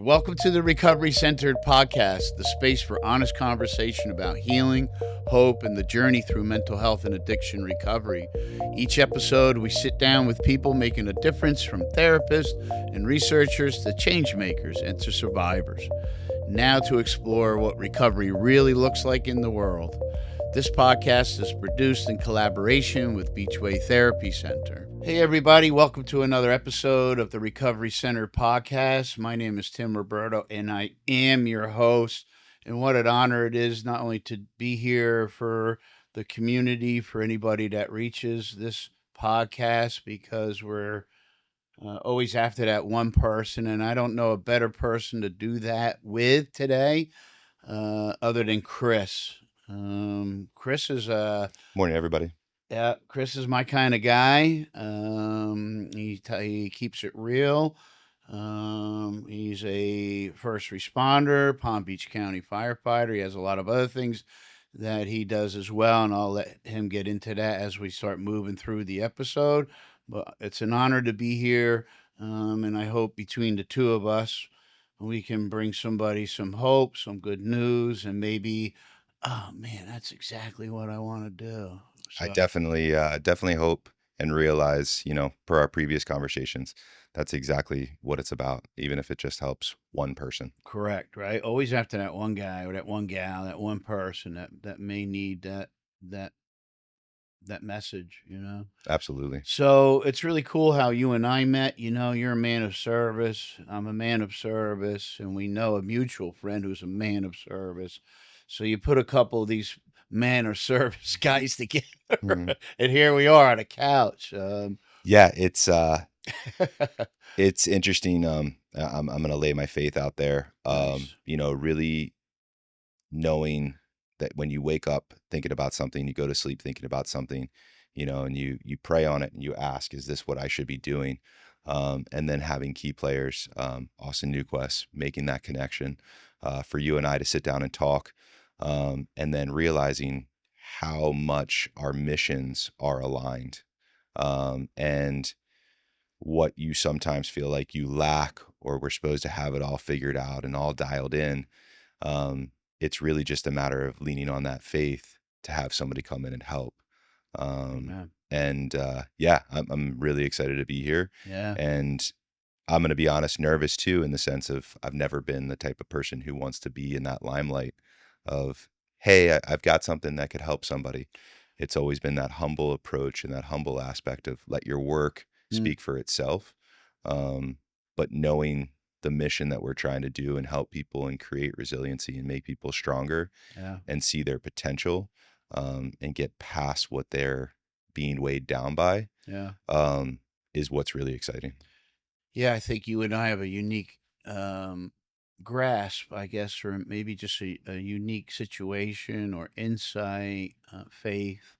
Welcome to the Recovery Centered Podcast, the space for honest conversation about healing, hope, and the journey through mental health and addiction recovery. Each episode, we sit down with people making a difference, from therapists and researchers to change makers and to survivors. Now, to explore what recovery really looks like in the world. This podcast is produced in collaboration with Beachway Therapy Center. Hey, everybody, welcome to another episode of the Recovery Center podcast. My name is Tim Roberto, and I am your host. And what an honor it is not only to be here for the community, for anybody that reaches this podcast, because we're always after that one person, and I don't know a better person to do that with today other than Chris. Chris is Morning, everybody. yeah, Chris is my kind of guy. He keeps it real. He's a first responder, Palm Beach County firefighter. He has a lot of other things that he does as well, and I'll let him get into that as we start moving through the episode. But it's an honor to be here, and I hope between the two of us, we can bring somebody some hope, some good news, and maybe, oh man, that's exactly what I want to do. I So, definitely hope and realize, per our previous conversations, that's exactly what it's about, even if it just helps one person. correct, right? Always after that one guy or that one gal, that one person that may need that that message. Absolutely. So it's really cool how you and I met. You're a man of service. I'm a man of service, and we know a mutual friend who's a man of service. So you put a couple of these man of service guys together, Mhm. and here we are on a couch. Yeah, it's interesting. I'm gonna lay my faith out there. Nice. Really knowing that when you wake up thinking about something, you go to sleep thinking about something, and you pray on it and you ask, is this what I should be doing? And then having key players, Austin Newquest, making that connection for you and I to sit down and talk, and then realizing how much our missions are aligned, and what you sometimes feel like you lack, or we're supposed to have it all figured out and all dialed in. It's really just a matter of leaning on that faith to have somebody come in and help. Amen. And yeah, I'm really excited to be here. Yeah. And I'm going to be honest, nervous too, in the sense of I've never been the type of person who wants to be in that limelight of, hey, I've got something that could help somebody. It's always been that humble approach and that humble aspect of let your work Mm, speak for itself. But knowing the mission that we're trying to do and help people and create resiliency and make people stronger yeah. and see their potential, and get past what they're being weighed down by, Yeah. is what's really exciting. Yeah, I think you and I have a unique grasp, I guess, or maybe just a unique situation or insight, faith,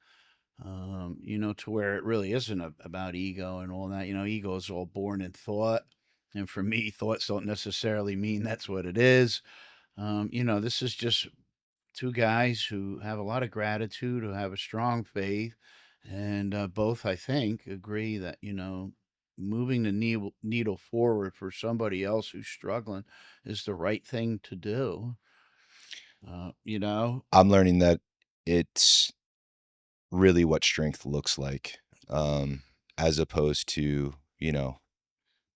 to where it really isn't about ego and all that. Ego is all born in thought. And for me, thoughts don't necessarily mean that's what it is. This is just two guys who have a lot of gratitude, who have a strong faith, and both, I think, agree that moving the needle forward for somebody else who's struggling is the right thing to do. Uh, you know, I'm learning that it's really what strength looks like, as opposed to,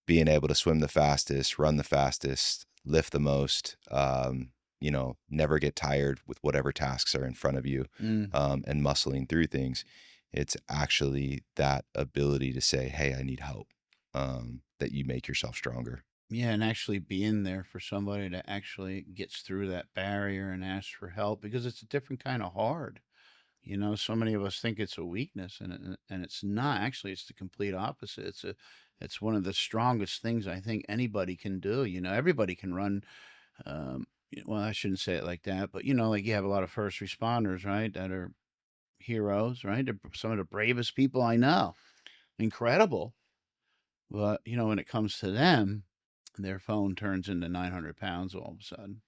being able to swim the fastest, run the fastest, lift the most, never get tired with whatever tasks are in front of you, mm, and muscling through things. It's actually that ability to say, hey, I need help, that you make yourself stronger. yeah, and actually being there for somebody that actually gets through that barrier and asks for help, because it's a different kind of hard. So many of us think it's a weakness, and it's not. Actually, it's the complete opposite. It's one of the strongest things I think anybody can do. Everybody can run. Well, I shouldn't say it like that, but like you have a lot of first responders, right? That are heroes, right? They're some of the bravest people I know. Incredible. But when it comes to them, their phone turns into 900 pounds all of a sudden.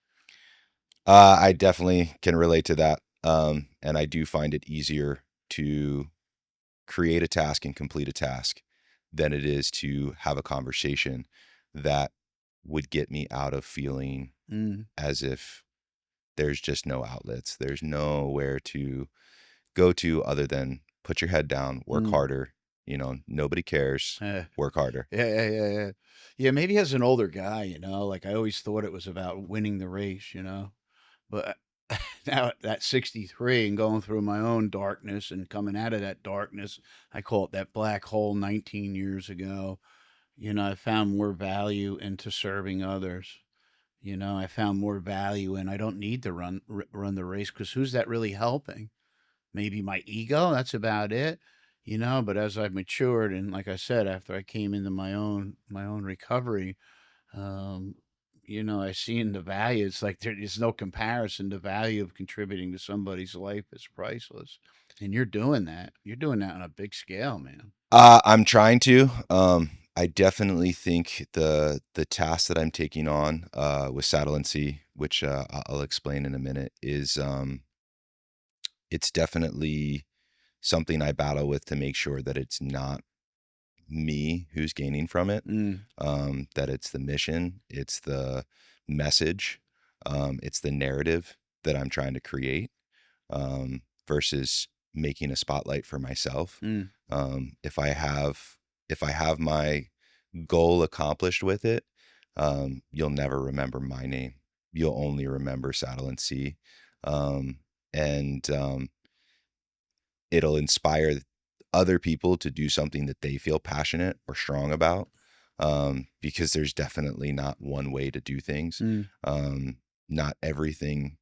I definitely can relate to that. And I do find it easier to create a task and complete a task than it is to have a conversation that would get me out of feeling Mm, as if there's just no outlets. There's nowhere to go to other than put your head down, work mm. harder. Nobody cares. Eh. Work harder. Yeah, yeah, yeah, yeah. Yeah, maybe as an older guy, like I always thought it was about winning the race, But now at 63 and going through my own darkness and coming out of that darkness, I call it that black hole 19 years ago. I found more value into serving others. I found more value and I don't need to run the race because who's that really helping? Maybe my ego, that's about it. But as I've matured and like I said, after I came into my own recovery, um, I seen the value. It's like there's no comparison. The value of contributing to somebody's life is priceless. And you're doing that. You're doing that on a big scale, man. I'm trying to. I definitely think the task that I'm taking on with Saddle and Sea, which I'll explain in a minute, is it's definitely something I battle with to make sure that it's not me who's gaining from it. Mm, That it's the mission, it's the message, it's the narrative that I'm trying to create, versus making a spotlight for myself. mm, If I have my goal accomplished with it, you'll never remember my name. You'll only remember Saddle and Sea, um, and it'll inspire other people to do something that they feel passionate or strong about, because there's definitely not one way to do things. mm, Um, Not everything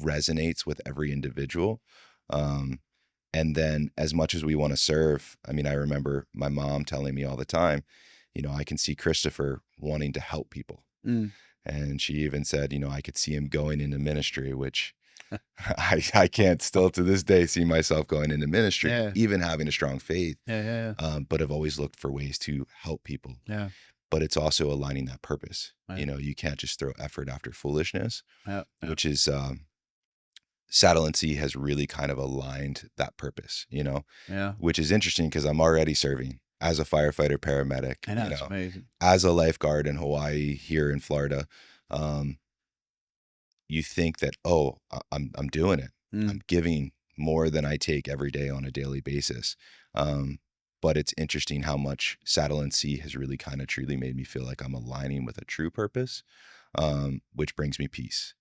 resonates with every individual. Um, and then as much as we want to serve, I mean, I remember my mom telling me all the time, I can see Christopher wanting to help people. mm. And she even said, I could see him going into ministry, which I can't still to this day see myself going into ministry, Yeah, even having a strong faith, yeah, yeah, but I've always looked for ways to help people. yeah, But it's also aligning that purpose. yeah, You can't just throw effort after foolishness, yeah, yeah, which is Saddle and Sea has really kind of aligned that purpose, yeah. which is interesting because I'm already serving as a firefighter paramedic, I know it's amazing. as a lifeguard in Hawaii, here in Florida. Um, you think that, oh, I'm doing it. I'm Mm, giving more than I take every day on a daily basis. Um, but it's interesting how much Saddle and Sea has really kind of truly made me feel like I'm aligning with a true purpose, which brings me peace,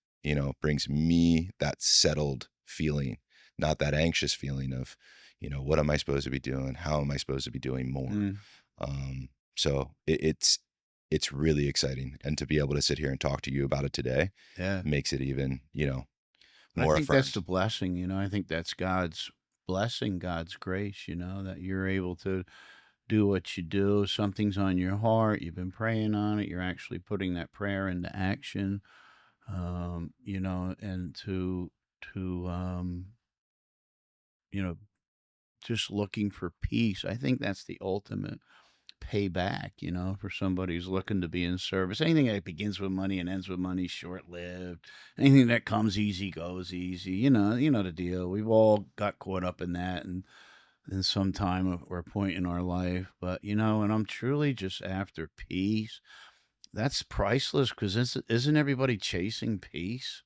brings me that settled feeling, not that anxious feeling of, what am I supposed to be doing? How am I supposed to be doing more? mm, So it's really exciting. And to be able to sit here and talk to you about it today yeah. makes it even, I more think that's the affirmed. blessing, I think that's God's blessing, God's grace, that you're able to do what you do. Something's on your heart, you've been praying on it, you're actually putting that prayer into action, and to you know, just looking for peace. I think that's the ultimate payback, for somebody who's looking to be in service. Anything that begins with money and ends with money, short lived. Anything that comes easy goes easy. You know the deal. We've all got caught up in that and in some time or point in our life. But and I'm truly just after peace. That's priceless because isn't everybody chasing peace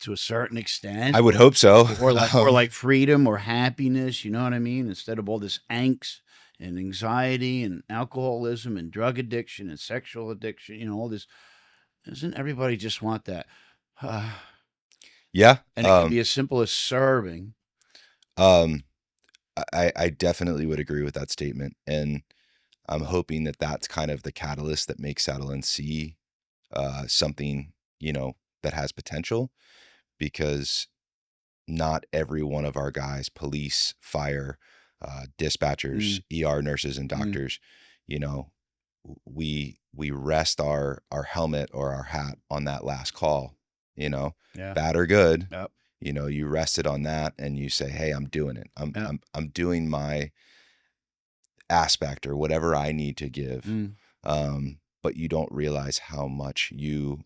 to a certain I extent? would hope so. Or like freedom or happiness, you know what I mean? Instead of all this angst and anxiety and alcoholism and drug addiction and sexual addiction, all this. Doesn't everybody just want that? Yeah. And it can be as simple as serving. Um, I definitely would agree with that statement. And I'm hoping that that's kind of the catalyst that makes Saddle and Sea something, that has potential, because not every one of our guys, police, fire, dispatchers, Mm, ER nurses, and mm, doctors, you know, we rest our helmet or our hat on that last call, you know, yeah. bad or good. Yep. You rest it on that and you say, hey, I'm doing it. I'm Yep. I'm I'm doing my aspect or whatever I need to give. Mm, But you don't realize how much you,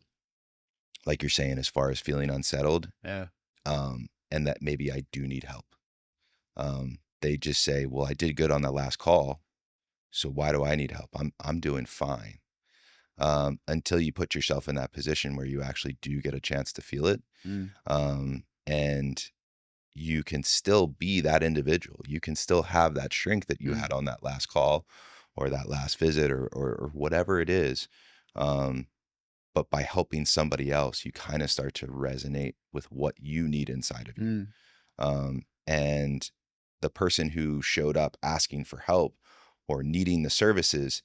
like you're saying, as far as feeling unsettled, yeah. and that maybe I do need help. They just say, "Well, I did good on that last call, so why do I need help? I'm doing fine." until you put yourself in that position where you actually do get a chance to feel it. Mm, And you can still be that individual. You can still have that shrink that you mm, had on that last call or that last visit or whatever it is. Um, but by helping somebody else, you kind of start to resonate with what you need inside of you. mm. And the person who showed up asking for help or needing the services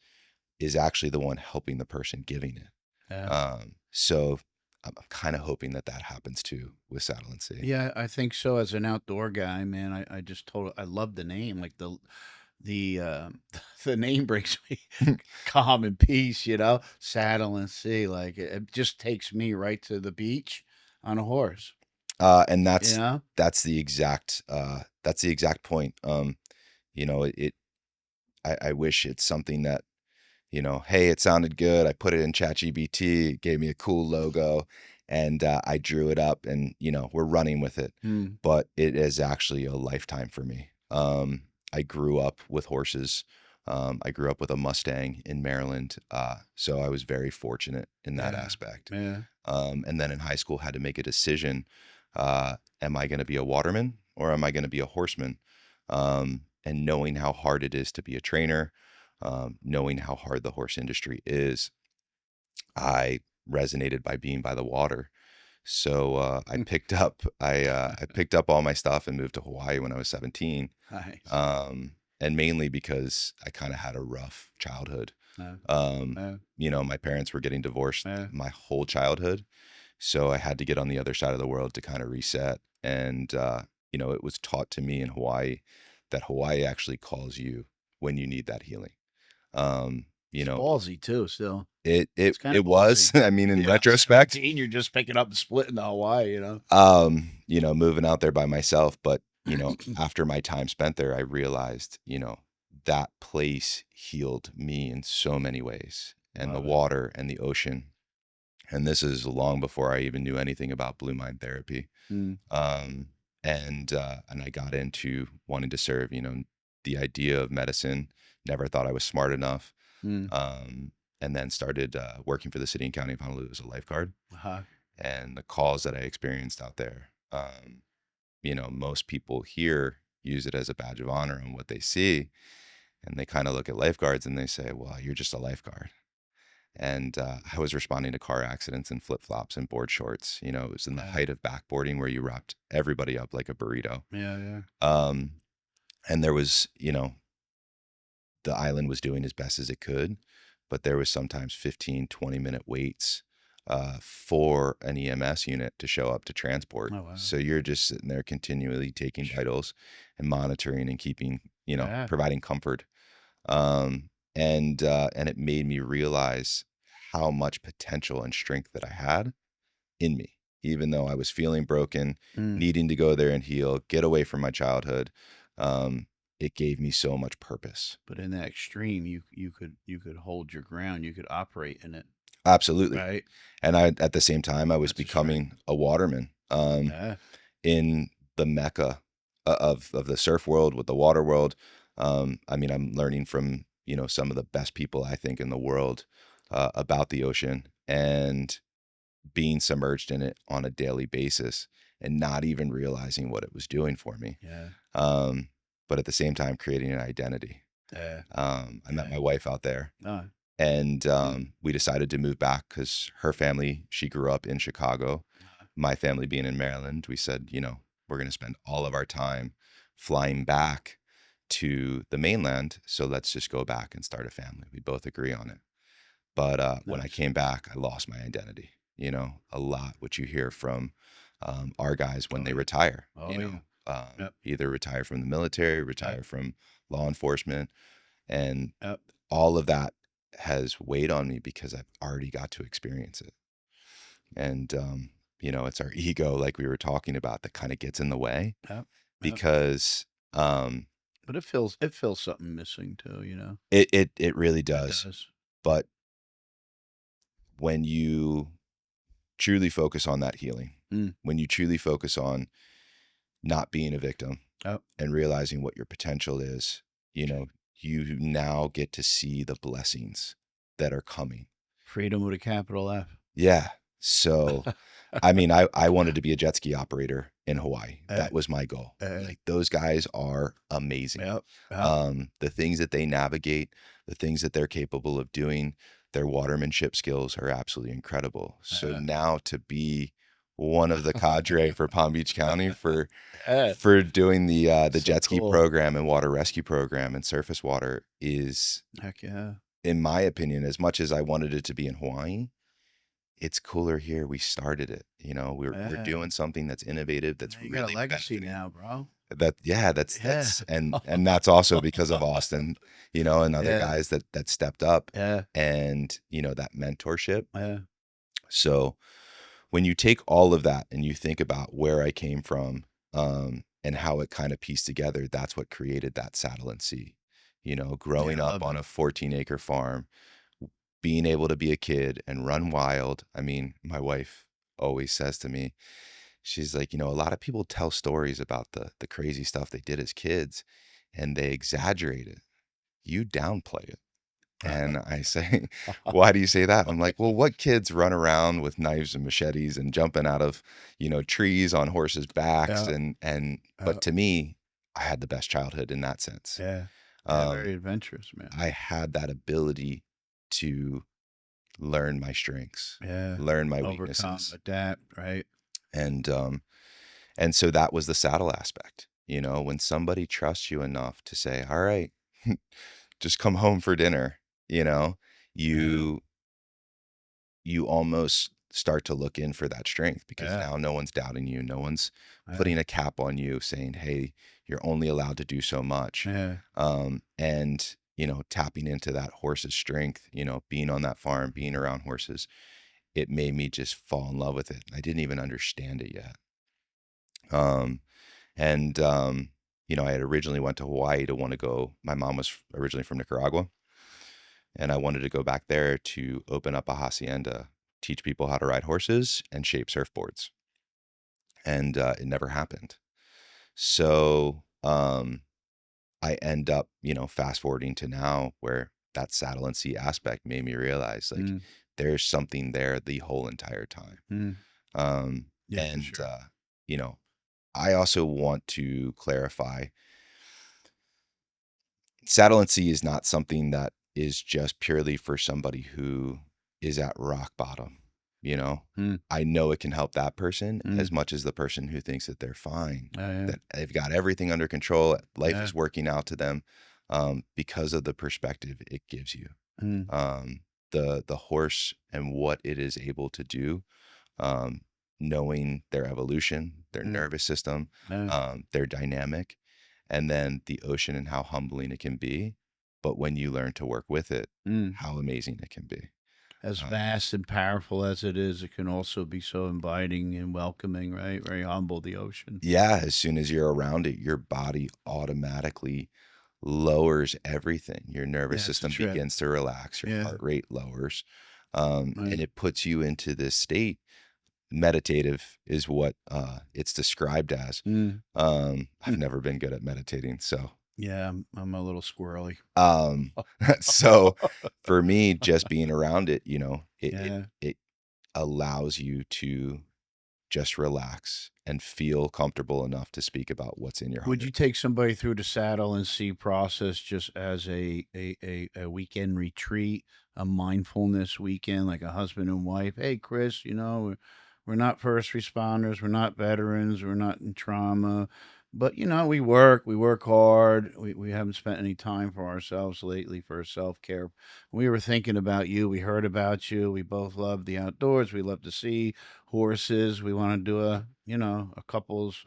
is actually the one helping the person giving it. Yeah. So I'm kind of hoping that that happens too with Saddle and Sea. Yeah, I think so. As an outdoor guy, man, I just told I love the name. Like the the name brings me calm and peace, you know. Saddle and sea, like it just takes me right to the beach on a horse, And you know. that's the exact point. You know, I wish it's something that, you know, hey, it sounded good. I put it in ChatGPT, it gave me a cool logo, and I drew it up, and you know, we're running with it. Mm, But it is actually a lifetime for me. I grew up with horses. I grew up with a Mustang in Maryland, so I was very fortunate in that yeah, aspect. yeah. And then in high school, had to make a decision: am I going to be a waterman or am I going to be a horseman? And knowing how hard it is to be a trainer, knowing how hard the horse industry is, I resonated by being by the water. So I picked up all my stuff and moved to Hawaii when I was 17. Nice. And mainly because I kind of had a rough childhood. Yeah, Um, yeah, you know, my parents were getting divorced yeah. my whole childhood, so I had to get on the other side of the world to kind of reset. And you know, it was taught to me in Hawaii that Hawaii actually calls you when you need that healing. You It's know, ballsy too. Still, it it it's kind of it was. ballsy. I mean, in You know, retrospect, 17, you're just picking up and splitting to Hawaii. You know. you know, moving out there by myself. But, you know, after my time spent there, I realized, you know, that place healed me in so many ways, and the Love it. water and the ocean. And this is long before I even knew anything about blue mind therapy. Mm, Um, and I got into wanting to serve, you know, the idea of medicine, never thought I was smart enough. mm. Um, and then started working for the city and county of Honolulu as a lifeguard. Uh-huh. And the calls that I experienced out there, you know, most people here use it as a badge of honor on what they see. And they kind of look at lifeguards and they say, well, you're just a lifeguard. And I was responding to car accidents in flip flops and board shorts. You know, it was in the Yeah, height of backboarding where you wrapped everybody up like a burrito. yeah, yeah. Um, and there was, you know, the island was doing as best as it could, but there was sometimes 15, 20-minute waits for an EMS unit to show up to transport. Oh wow. So you're just sitting there continually taking vitals and monitoring and keeping, you know, Yeah. providing comfort. And it made me realize how much potential and strength that I had in me, even though I was feeling broken, Mm. needing to go there and heal, get away from my childhood. Um, it gave me so much purpose. But in that extreme, you could hold your ground. You could operate in it, Absolutely. right? And at the same time, I was That's a strength. becoming a waterman, Yeah. in the mecca of the surf world with the water world. I mean, I'm learning from, you know, some of the best people I think in the world, about the ocean, and being submerged in it on a daily basis and not even realizing what it was doing for me. Yeah. Um, but at the same time, creating an identity. Yeah. I met Yeah. my wife out there, No. and Mm. we decided to move back because her family, she grew up in Chicago. My family being in Maryland, we said, you know, we're going to spend all of our time flying back to the mainland. So let's just go back and start a family. We both agree on it. But when I Nice. came back, I lost my identity. You know, a lot what you hear from our guys when Oh they yeah. retire, Oh you yeah. know, Yep. either retire from the military, Yep. retire from law enforcement. And Yep. all of that has weighed on me because I've already got to experience it. And, you know, it's our ego, like we were talking about, that kind of gets in the way Yep. Yep. because um, But it feels something missing too. You know. it really It does. does. But when you truly focus on that healing, Mm. when you truly focus on not being a victim Yep. and realizing what your potential is, you know, you now get to see the blessings that are coming. Freedom with a capital F. Yeah. So, I mean, I wanted to be a jet ski operator in Hawaii. Uh, That was my goal. uh, Like those guys are amazing. yep. Yep. The things that they navigate, the things that they're capable of doing, their watermanship skills are absolutely incredible. So Uh, now to be one of the cadre for Palm Beach County uh, for doing the so jet ski cool. program and water rescue program and surface water is, Heck yeah. in my opinion, as much as I wanted it to be in Hawaii, it's cooler here. We started it. We're Yeah. doing something that's innovative, that's You got a really legacy benefiting. now, bro. That yeah, Yeah. that's and that's also because of Austin, and other Yeah. guys that stepped up Yeah. and that mentorship. Yeah. So when you take all of that and you think about where I came from, and how it kind of pieced together, that's what created that Saddle and Sea. Yeah. Growing I up love on it. a 14-acre farm, being able to be a kid and run wild. I mean, my wife always says to me, she's like, a lot of people tell stories about the crazy stuff they did as kids and they exaggerate it. You downplay it. And I say, why do you say that? I'm like, well, what kids run around with knives and machetes and jumping out of, trees on horses' backs Yeah. but to me, I had the best childhood in that sense. Yeah. Yeah. Um, Very adventurous, man. I had that ability to learn my strengths, Yeah. learn my Overcome, weaknesses. adapt, right? And so that was the saddle aspect. When somebody trusts you enough to say, "All right, just come home for dinner," you know, Yeah. you you almost start to look in for that strength because Yeah. now no one's doubting you. No one's Yeah. putting a cap on you saying, "Hey, you're only allowed to do so much." Yeah. And tapping into that horse's strength, being on that farm, being around horses, it made me just fall in love with it. I didn't even understand it yet. Um, and I had originally went to Hawaii to want to go. My mom was originally from Nicaragua, and I wanted to go back there to open up a hacienda, teach people how to ride horses and shape surfboards. And it never happened. So I end up, fast forwarding to now where that saddle and sea aspect made me realize like Mm. there's something there the whole entire time. Mm. Um, Yeah, for and, sure. you know, I also want to clarify saddle and sea is not something that is just purely for somebody who is at rock bottom. You know, Mm. I know it can help that person Mm. as much as the person who thinks that they're fine, Yeah. Yeah. that they've got everything under control. Life Yeah. is working out to them, because of the perspective it gives you. Mm. Um, the horse and what it is able to do, um, knowing their evolution, their Mm. nervous system, Yeah. their dynamic, and then the ocean and how humbling it can be. But when you learn to work with it, Mm. how amazing it can be. As Um, vast and powerful as it is, it can also be so inviting and welcoming, right? Very humble, the ocean. yeah, as soon as you're around it, your body automatically lowers everything. Your nervous Yeah, it's a system trip. begins to relax, your Yeah. heart rate lowers, and Right. it puts you into this state. Meditative is what it's described as. Mm. I've Mm. never been good at meditating, so Yeah, I'm a little squirrely. um, so for me, just being around it, Yeah. it allows you to just relax and feel comfortable enough to speak about what's in your Would you heart. take somebody through the saddle and sea process just as a weekend retreat, a mindfulness weekend, like a husband and wife? Hey, Chris, we're not first responders, we're not veterans, we're not in trauma, but we work hard. We haven't spent any time for ourselves lately for self care. We were thinking about you. We heard about you. We both love the outdoors. We love to see horses. We want to do a couples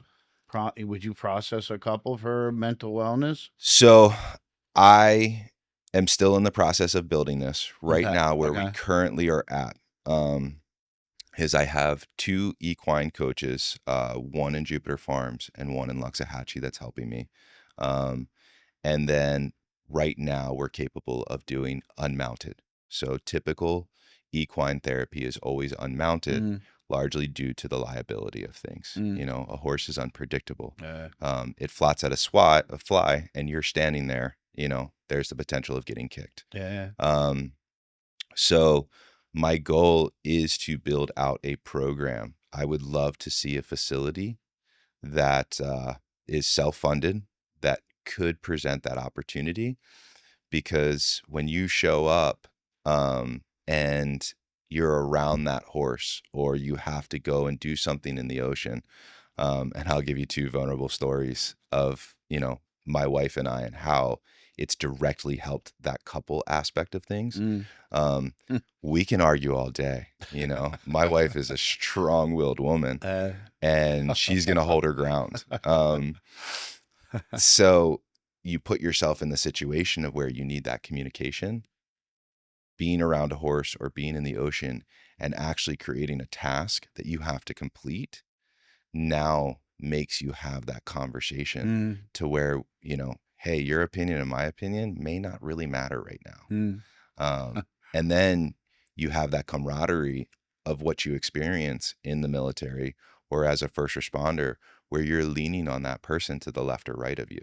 would you process a couple for mental wellness? So I am still in the process of building this right Okay, now. Where we okay. currently are at, is I have two equine coaches, one in Jupiter Farms and one in Luxahatchee that's helping me. Um, And then right now we're capable of doing unmounted. So typical equine therapy is always unmounted, Mm, largely due to the liability of things. mm, A horse is unpredictable. uh, It flats at a fly, and you're standing there. There's the potential of getting kicked. yeah, Um, so My goal is to build out a program. I would love to see a facility that is self-funded, that could present that opportunity, because when you show up and you're around that horse, or you have to go and do something in the ocean, and I'll give you two vulnerable stories of, my wife and I, and how it's directly helped that couple aspect of things. Mm. Um, Mm. we can argue all day. My wife is a strong-willed woman, Uh, and she's going to hold her ground. So you put yourself in the situation of where you need that communication, being around a horse or being in the ocean, and actually creating a task that you have to complete now makes you have that conversation mm. to where, hey, your opinion and my opinion may not really matter right now. Mm. And then you have that camaraderie of what you experience in the military or as a first responder, where you're leaning on that person to the left or right of you.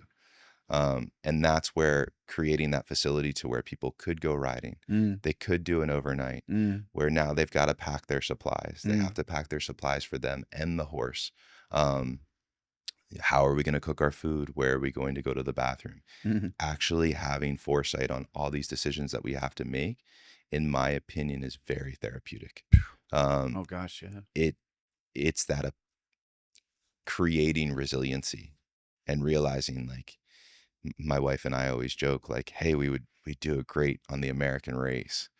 And that's where creating that facility to where people could go riding, Mm. they could do an overnight, Mm. where now they've got to pack their supplies. They have Mm. to pack their supplies for them and the horse. Um, how are we going to cook our food? Where are we going to go to the bathroom? Mhm. Actually having foresight on all these decisions that we have to make, in my opinion, is very therapeutic. Oh gosh, yeah. It's that creating resiliency and realizing, like, my wife and I always joke, like, hey, we do it great on the American race.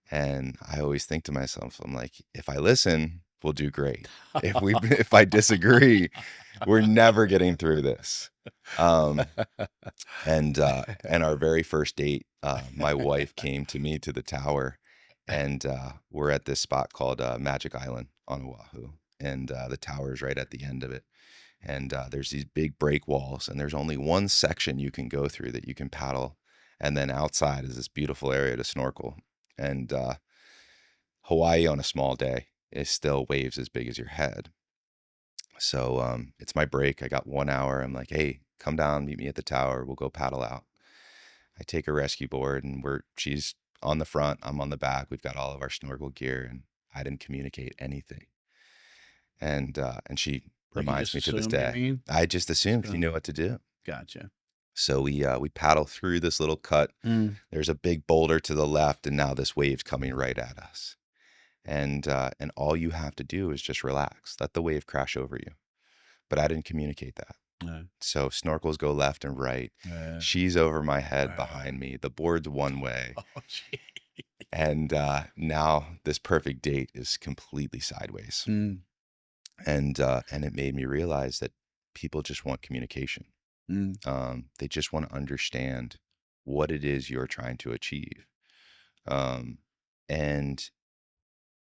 And I always think to myself, I'm like, if I listen, we'll do great. If I disagree, we're never getting through this. And our very first date, my wife came to me to the tower, and we're at this spot called Magic Island on Oahu, and the tower is right at the end of it. And there's these big break walls, and there's only one section you can go through that you can paddle, and then outside is this beautiful area to snorkel. And Hawaii on a small day is still waves as big as your head. So it's my break. I got 1 hour. I'm like, hey, come down, meet me at the tower. We'll go paddle out. I take a rescue board, and she's on the front, I'm on the back. We've got all of our snorkel gear, and I didn't communicate anything. And she Like you reminds just me to this assumed, you day. mean? I just Just assumed she go knew what to do. gotcha. So we paddle through this little cut. Mm. There's a big boulder to the left, and now this wave's coming right at us. And all you have to do is just relax, let the wave crash over you. But I didn't communicate that. So snorkels go left and right. She's over my head behind me. The board's one way. Oh, gee. And now this perfect date is completely sideways. Mm. And it made me realize that people just want communication. They just want to understand what it is you're trying to achieve. And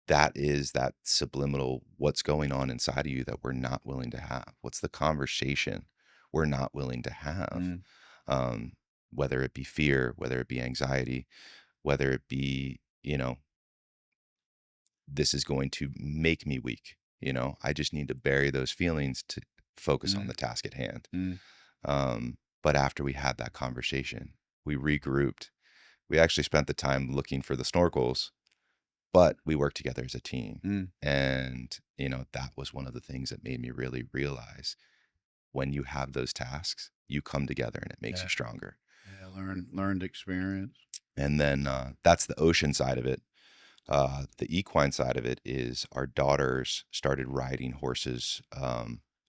that is that subliminal, what's going on inside of you that we're not willing to have. What's the conversation we're not willing to have? Mm. Um, whether it be fear, whether it be anxiety, whether it be, this is going to make me weak. I just need to bury those feelings to focus on Mm. the task at hand. Mm. But after we had that conversation, we regrouped. We actually spent the time looking for the snorkels, but we worked together as a team. Mm. And, that was one of the things that made me really realize, when you have those tasks, you come together and it makes Yeah. you stronger. Yeah, learned experience. And then that's the ocean side of it. The equine side of it is our daughters started riding horses.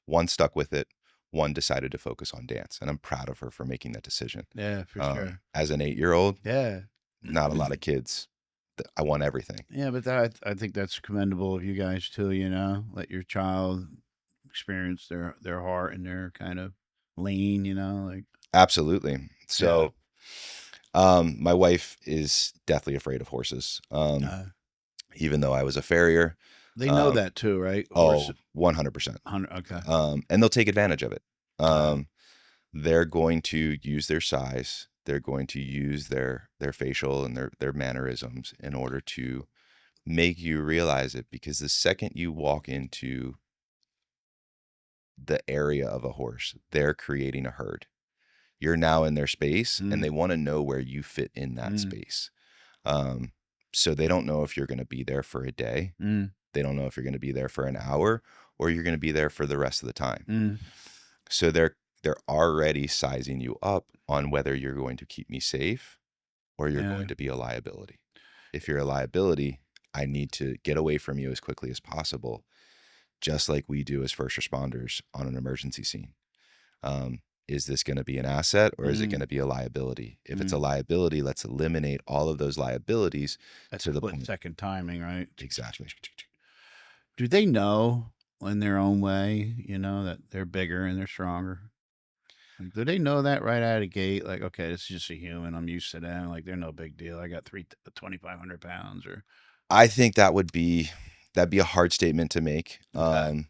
One stuck with it. One decided to focus on dance. And I'm proud of her for making that decision. Yeah, for sure. As an 8-year-old, Yeah. not a lot of kids. I want everything. Yeah, but I think that's commendable of you guys too, let your child experience their heart and their kind of lane, like Absolutely. So, my wife is deathly afraid of horses. Even though I was a farrier. They know that too, right? Oh, 100%. Okay. And they'll take advantage of it. They're going to use their size. They're going to use their facial and their mannerisms in order to make you realize it. Because the second you walk into the area of a horse, they're creating a herd. You're now in their space, and they want to know where you fit in that space. So they don't know if you're going to be there for a day. Mm. They don't know if you're going to be there for an hour or you're going to be there for the rest of the time. Mm. So they're already sizing you up on whether you're going to keep me safe or you're Yeah. going to be a liability. If you're a liability, I need to get away from you as quickly as possible, just like we do as first responders on an emergency scene. Is this going to be an asset or is it going to be a liability? If it's a liability, let's eliminate all of those liabilities That's to the split point. second timing, right? Exactly. Do they know in their own way, that they're bigger and they're stronger? Like, do they know that right out of the gate? Like, okay, this is just a human. I'm used to them. Like, they're no big deal. I got 2,500 pounds or. I think that'd be a hard statement to make. Okay.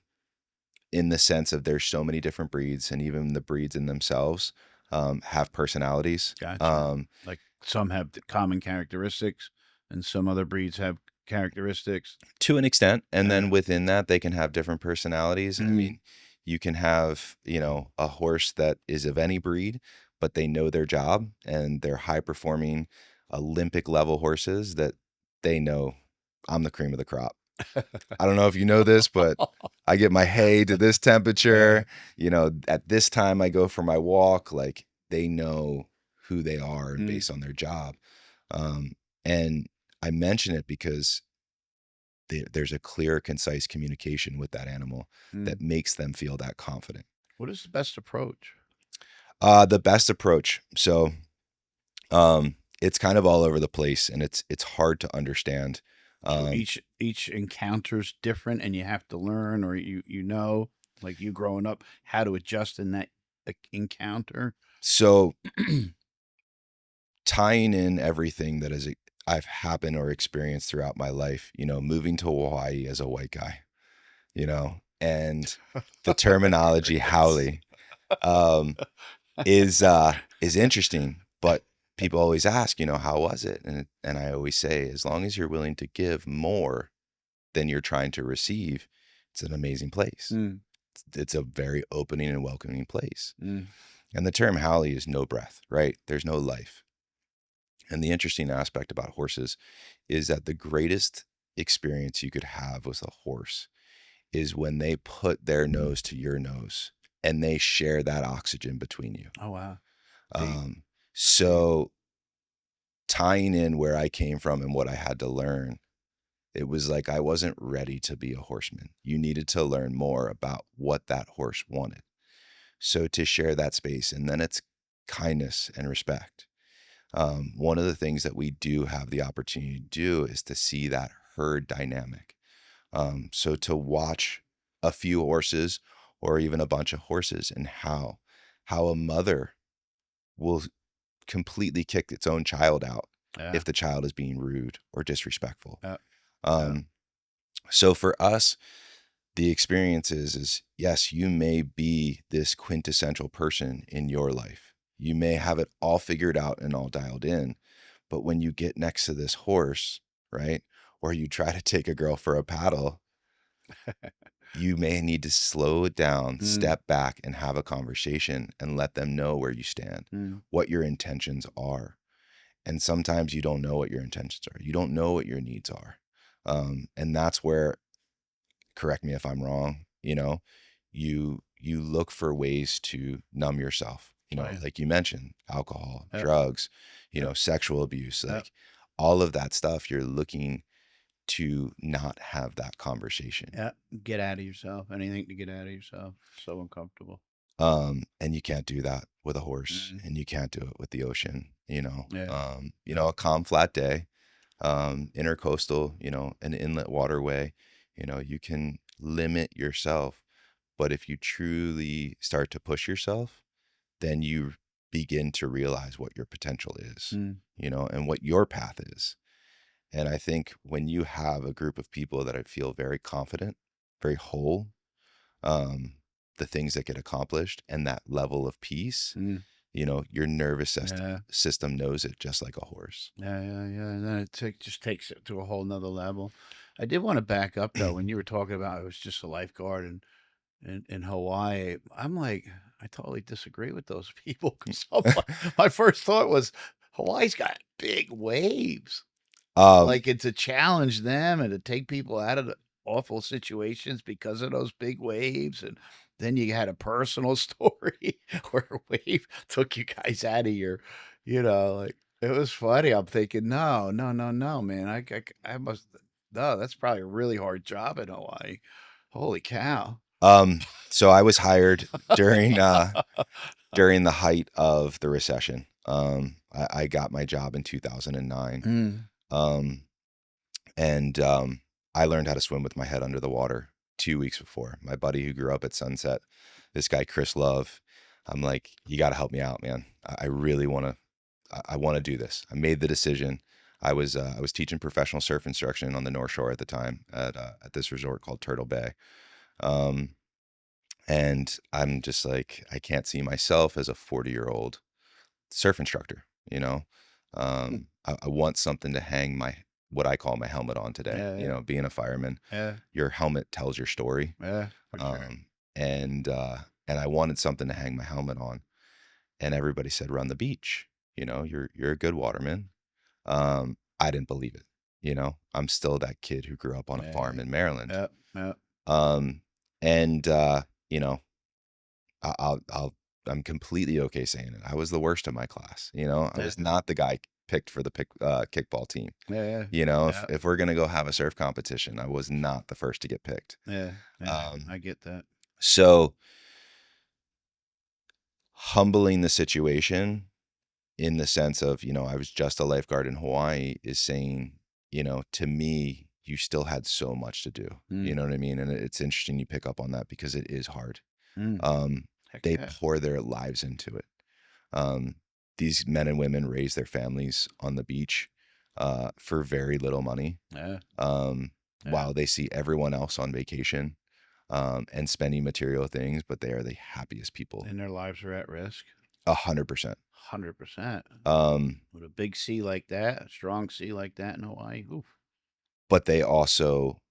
In the sense of there's so many different breeds, and even the breeds in themselves have personalities. Gotcha. Like some have common characteristics and some other breeds have characteristics. To an extent, and then within that they can have different personalities. I mean, you can have, a horse that is of any breed, but they know their job and they're high performing Olympic level horses that they know I'm the cream of the crop. I don't know if you know this, but I get my hay to this temperature, at this time I go for my walk. Like, they know who they are and based on their job. And I mention it because there's a clear, concise communication with that animal that makes them feel that confident. What is the best approach? The best approach. So, it's kind of all over the place and it's hard to understand. So each encounter's different and you have to learn, or like you growing up, how to adjust in that encounter. So tying in everything that I've happened or experienced throughout my life, moving to Hawaii as a white guy, and the terminology howley is interesting, but people always ask, how was it? And I always say, as long as you're willing to give more than you're trying to receive, it's an amazing place. It's a very opening and welcoming place. And the term howley is no breath, right? There's no life. And the interesting aspect about horses is that the greatest experience you could have with a horse is when they put their nose to your nose and they share that oxygen between you. Oh, wow. So tying in where I came from and what I had to learn, it was like I wasn't ready to be a horseman. You needed to learn more about what that horse wanted. So to share that space, and then it's kindness and respect. One of the things that we do have the opportunity to do is to see that herd dynamic. So to watch a few horses or even a bunch of horses and how a mother will completely kick its own child out if the child is being rude or disrespectful. So for us, the experience is yes, you may be this quintessential person in your life. You may have it all figured out and all dialed in, but when you get next to this horse, right? Or you try to take a girl for a paddle, you may need to slow it down, step back and have a conversation and let them know where you stand, what your intentions are. And sometimes you don't know what your intentions are. You don't know what your needs are. And that's where, correct me if I'm wrong, you look for ways to numb yourself, like you mentioned, alcohol, drugs, sexual abuse, like all of that stuff. You're looking to not have that conversation. Yeah. Get out of yourself. Anything to get out of yourself. So uncomfortable. And you can't do that with a horse and you can't do it with the ocean, a calm, flat day, intercoastal, an inlet waterway, you can limit yourself. But if you truly start to push yourself, then you begin to realize what your potential is, and what your path is. And I think when you have a group of people that I feel very confident, very whole, the things that get accomplished and that level of peace, your nervous system knows it just like a horse. Yeah. And then it just takes it to a whole nother level. I did want to back up though, when you were talking about it was just a lifeguard in Hawaii. I'm like, I totally disagree with those people because my first thought was Hawaii's got big waves. Um, Like, and to challenge them and to take people out of the awful situations because of those big waves, and then you had a personal story where a wave took you guys out of your like, it was funny. I'm thinking, "No, no, no, no, man. I must no, that's probably a really hard job in Hawaii. Holy cow." so I was hired during the height of the recession. I got my job in 2009. Mm, Um, and I learned how to swim with my head under the water 2 weeks before. My buddy who grew up at Sunset, this guy Chris Love, I'm like, you got to help me out, man. I really want to. I want to do this. I made the decision. I was teaching professional surf instruction on the North Shore at the time at this resort called Turtle Bay. Um, and I'm just like, I can't see myself as a 40-year-old surf instructor, you know. mm, I want something to hang what I call my helmet on today. yeah, You yeah, know, being a fireman, yeah, your helmet tells your story. yeah, for sure. Um, and I wanted something to hang my helmet on. And everybody said, run the beach. You know, you're a good waterman. I didn't believe it. You know, I'm still that kid who grew up on a Yeah, farm in Maryland. yeah, yeah, Um, and you know, I'm completely okay saying it. I was the worst of my class. You know, I yeah, was not the guy picked for the kickball team. yeah, You know, yeah, if we're gonna go have a surf competition, I was not the first to get picked. yeah, yeah, Um, I get that. so humbling the situation in the sense of, you know, I was just a lifeguard in Hawaii is saying, you know, to me, you still had so much to do. You Mm, know what I mean? And it's interesting you pick up on that because it is hard. mm, Um, heck they yeah, pour their lives into it. Um, these men and women raise their families on the beach for very little money, yeah, yeah, while they see everyone else on vacation and spending material things, but they are the happiest people. and their lives are at risk. 100%. 100%. Um, With a big sea like that, a strong sea like that in Hawaii, oof. but they also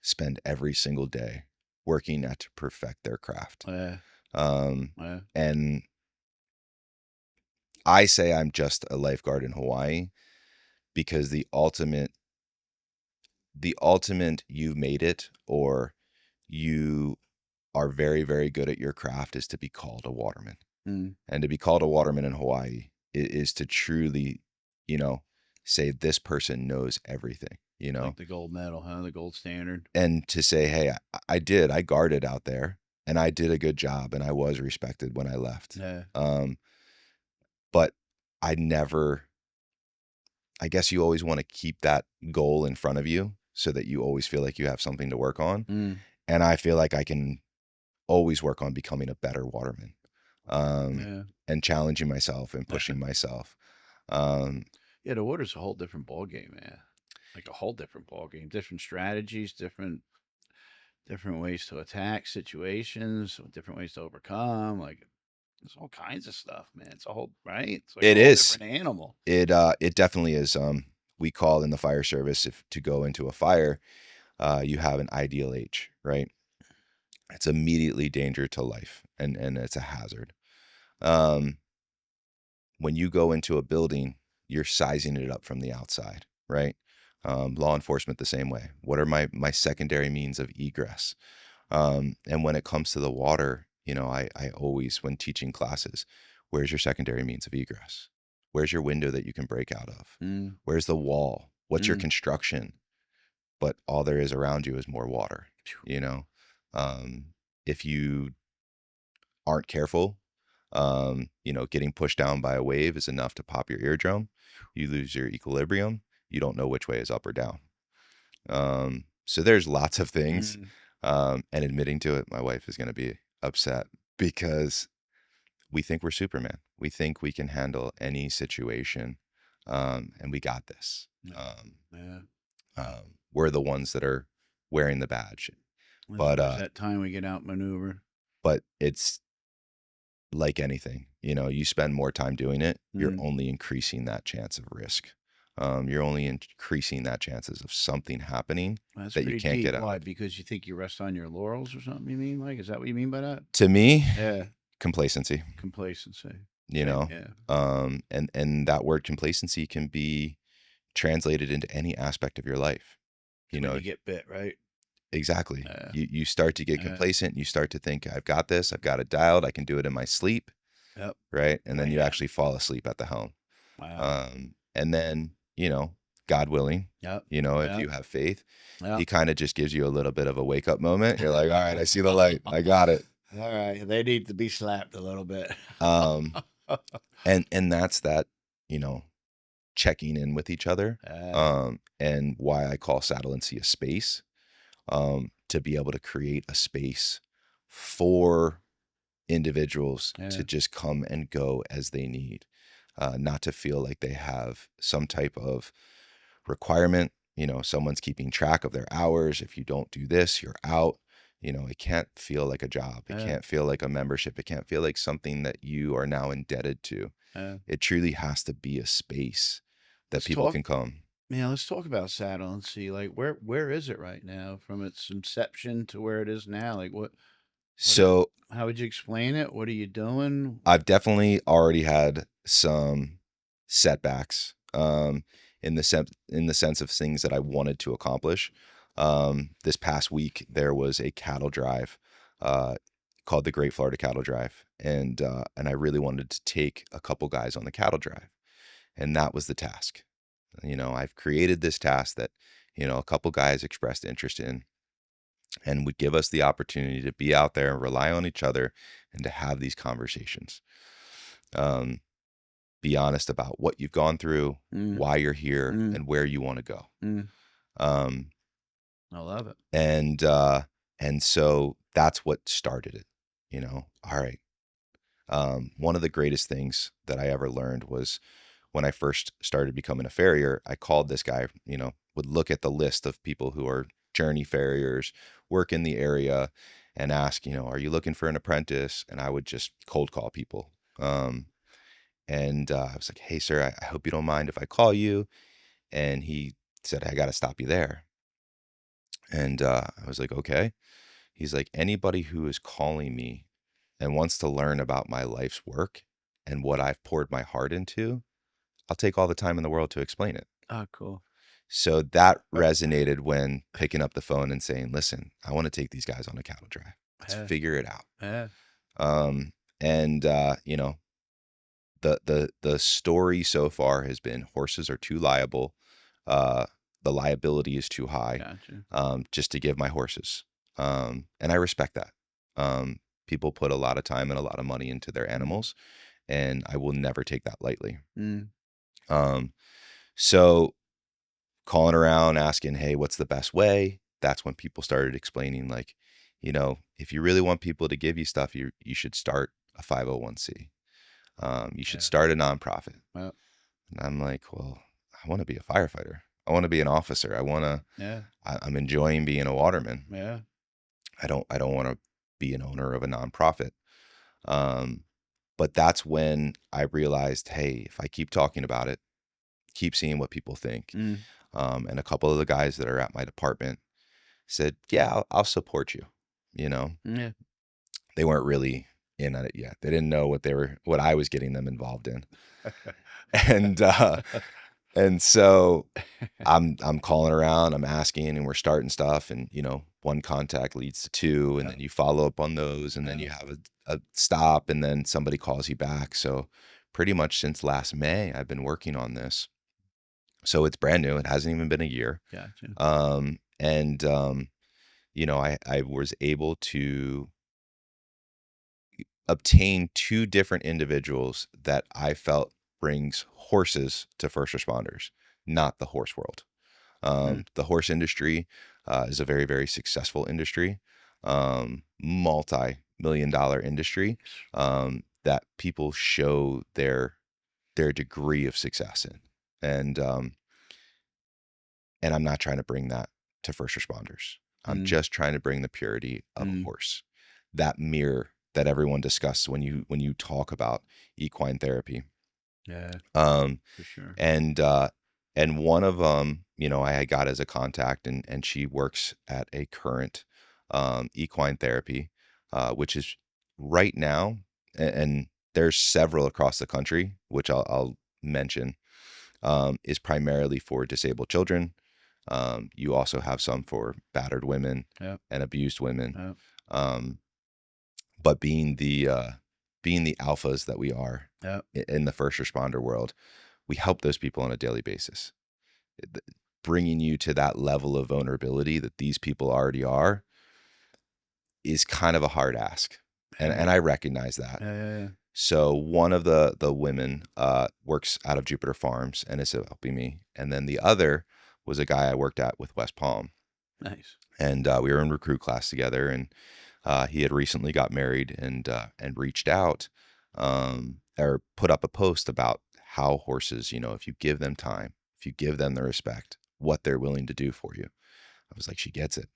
spend every single day working at to perfect their craft. Yeah, Um, yeah, and I say I'm just a lifeguard in Hawaii because the ultimate you've made it or you are very, very good at your craft is to be called a waterman. mm, And to be called a waterman in Hawaii is to truly, you know, say this person knows everything, you know, like the gold medal, huh? The gold standard. and to say, hey, I guarded out there and I did a good job and I was respected when I left. Yeah, Um, but I never, I guess you always want to keep that goal in front of you so that you always feel like you have something to work on. mm, And I feel like I can always work on becoming a better waterman, yeah. and challenging myself and pushing myself. Um, Yeah, the water's a whole different ball game, man. Like a whole different ball game. Different strategies, different ways to attack situations, different ways to overcome. Like there's all kinds of stuff, man. It's a whole right. It's like a it whole is. different animal. It definitely is. We call in the fire service if to go into a fire, you have an ideal age, right? It's immediately danger to life, and it's a hazard. Um, when you go into a building, you're sizing it up from the outside, right? Law enforcement the same way. What are my secondary means of egress? And when it comes to the water, you know, I always, when teaching classes, where's your secondary means of egress? Where's your window that you can break out of? Mm, Where's the wall? What's your mm. construction? But all there is around you is more water, Phew. you know? If you aren't careful, you know, getting pushed down by a wave is enough to pop your eardrum. You lose your equilibrium. You don't know which way is up or down. So there's lots of things. Mm. And admitting to it, my wife is going to be upset because we think we're Superman. We think we can handle any situation, and we got this. Yeah, Um, yeah. we're the ones that are wearing the badge, There's but always that time we get outmaneuvered. it's like anything. You know, you spend more time doing it, you're Mm. only increasing that chance of risk. You're only increasing that chances of something happening That's that you pretty can't deep. get out Why? of. Because you think you rest on your laurels or something? You mean, Mike? Is that what you mean by that? To me, Yeah, complacency, complacency. you Okay, know, yeah. and that word complacency can be translated into any aspect of your life. It's You when know, you get bit, right? exactly. Yeah. You start to get Yeah. complacent. You start to think, I've got this. I've got it dialed. I can do it in my sleep, Yep. right? And then you Man. actually fall asleep at the helm. Wow. And then, God willing, Yep. if Yep. you have faith, Yep. he kind of just gives you a little bit of a wake up moment. You're like, all right, I see the light. I got it. All right. They need to be slapped a little bit. Um, and that's that, you know, checking in with each other. And why I call Saddle and See a space, to be able to create a space for individuals to Yeah. just come and go as they need, not to feel like they have some type of requirement. Someone's keeping track of their hours. If you don't do this, you're out. It can't feel like a job. It Yeah. can't feel like a membership. It can't feel like something that you are now indebted to. Yeah. It truly has to be a space that Let's people talk. can come. Yeah, let's talk about Saddle and See. Like, where is it right now, from its inception to where it is now? Like, what is? So How would you explain it? What are you doing? I've definitely already had some setbacks, in the sense of things that I wanted to accomplish. This past week there was a cattle drive, uh, called the Great Florida Cattle Drive, and I really wanted to take a couple guys on the cattle drive, and that was the task. I've created this task that, a couple guys expressed interest in, and would give us the opportunity to be out there and rely on each other and to have these conversations. Um, be honest about what you've gone through, Mm, why you're here, mm, and where you want to go. mm. Um, I love it. and so that's what started it. All right. One of the greatest things that I ever learned was when I first started becoming a farrier. I called this guy, would look at the list of people who are journey farriers, work in the area, and ask, are you looking for an apprentice? And I would just cold call people. And I was like, hey, sir, I hope you don't mind if I call you. And he said, I got to stop you there. And I was like, okay. He's like, anybody who is calling me and wants to learn about my life's work and what I've poured my heart into, I'll take all the time in the world to explain it. Oh, cool. So that resonated when picking up the phone and saying, listen, I want to take these guys on a cattle drive. Let's Yeah. figure it out. Yeah. And the story so far has been horses are too liable. The liability is too high, Gotcha. just to give my horses. And I respect that. People put a lot of time and a lot of money into their animals, and I will never take that lightly. Mm. So calling around asking, hey, what's the best way? That's when people started explaining, like, if you really want people to give you stuff, you should start a 501c. You should Yeah. start a nonprofit. Well, And I'm like, well, I want to be a firefighter. I want to be an officer. yeah. I'm enjoying being a waterman. Yeah. I don't want to be an owner of a nonprofit. But that's when I realized, hey, if I keep talking about it, keep seeing what people think. Mm. And a couple of the guys that are at my department said, yeah, I'll support you. Yeah. They weren't really in on it yet. They didn't know what I was getting them involved in. And, and so I'm calling around, I'm asking, and we're starting stuff, and one contact leads to two, and then you follow up on those, and then you have a stop, and then somebody calls you back. So pretty much since last May, I've been working on this. So it's brand new. It hasn't even been a year. Gotcha. I was able to obtain two different individuals that I felt brings horses to first responders, not the horse world. The horse industry is a very, very successful industry, multi-million-dollar industry, that people show their degree of success in. And I'm not trying to bring that to first responders. I'm just trying to bring the purity of a horse, that mirror that everyone discusses when you talk about equine therapy. Yeah. For sure. And one of them, I got as a contact, and she works at a current equine therapy, which is right now, and there's several across the country, which I'll mention. is primarily for disabled children. You also have some for battered women Yeah. and abused women. Yeah. But being the alphas that we are Yeah. in the first responder world, we help those people on a daily basis. Bringing you to that level of vulnerability that these people already are is kind of a hard ask. And I recognize that. Yeah. So one of the women works out of Jupiter Farms and is helping me. And then the other was a guy I worked at with West Palm. Nice. And we were in recruit class together, and he had recently got married and reached out or put up a post about how horses, if you give them time, if you give them the respect, what they're willing to do for you. I was like, she gets it.